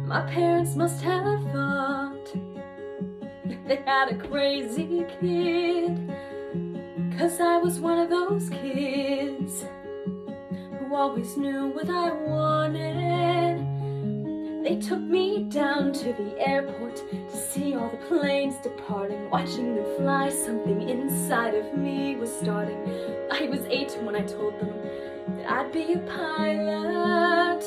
My parents must have thought they had a crazy kid, 'cause I was one of those kids who always knew what I wanted. They took me down to the airport to see all the planes departing. Watching them fly, something inside of me was starting. I was 8 when I told them that I'd be a pilot,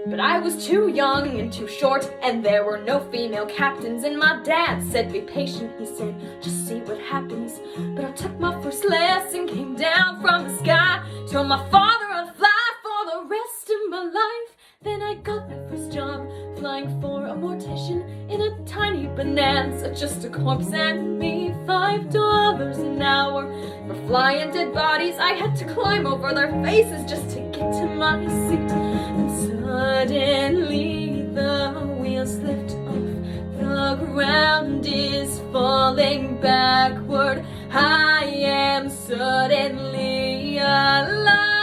but I was too young and too short, and there were no female captains. And my dad said, be patient, he said, just see what happens. But I took my first lesson, came down from the sky, told my father I'd fly for the rest of my life. Then I got my first job, flying for a mortician in a tiny bonanza, just a corpse and me. $5 an hour for flying dead bodies. I had to climb over their faces just to get to my seat. And suddenly the wheels lift off, the ground is falling backward. I am suddenly alive.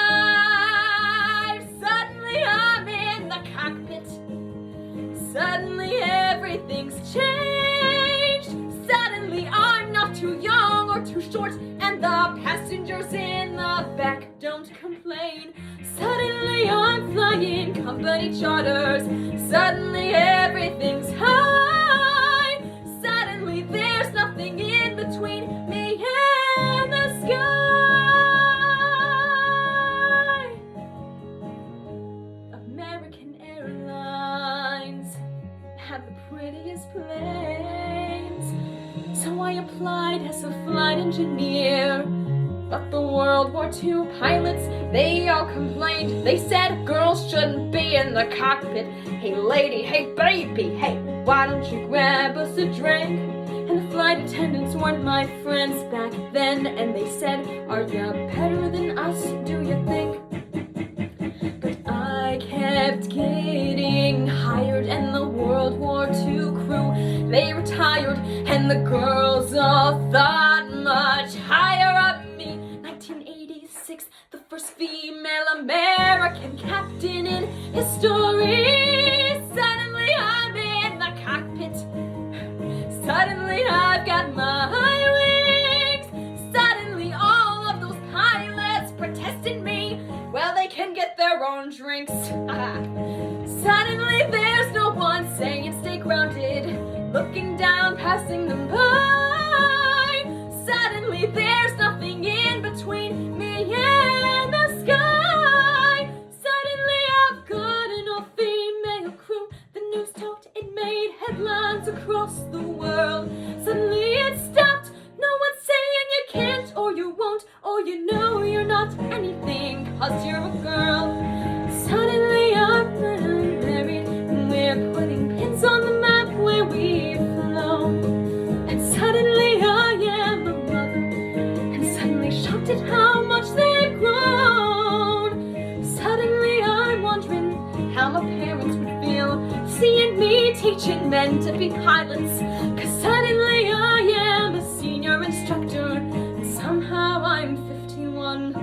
Suddenly everything's changed. Suddenly I'm not too young or too short, and the passengers in the back don't complain. Suddenly I'm flying company charters. Suddenly everything's high. Suddenly there's nothing in between me and the sky. American Airlines had the prettiest planes, so I applied as a flight engineer. But the World War II pilots, they all complained. They said girls shouldn't be in the cockpit. Hey lady, hey baby, hey, why don't you grab us a drink? And the flight attendants weren't my friends back then, and they said, are you better than us, do you think? I kept getting hired, and the World War II crew, they retired, and the girls all thought much higher of me. 1986, the first female American captain in history. Suddenly I'm in the cockpit. Suddenly I've got my wings. Suddenly all of those pilots protesting me, well, they can get their own drinks. Suddenly there's no one saying stay grounded, looking down, passing them by. Suddenly there's nothing in between me and the sky. Suddenly I've got an all-female crew. The news talked, it made headlines across the world. Suddenly it stopped. No one's saying you can't or you won't, or you know you're not anything 'cause you're a girl. Suddenly I'm married, and we're putting pins on the map where we've flown. And suddenly I am a mother, and suddenly shocked at how much they've grown. Suddenly I'm wondering how my parents would feel seeing me teaching men to be pilots. 'Cause suddenly I am a senior instructor, and somehow I'm 51.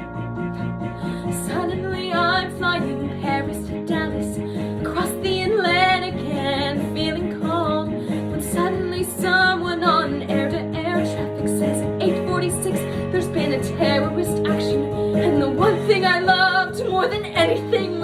Suddenly I'm flying Paris to Dallas, across the Atlantic and feeling calm. When suddenly someone on air-to-air traffic says, 846, there's been a terrorist action. And the one thing I loved more than anything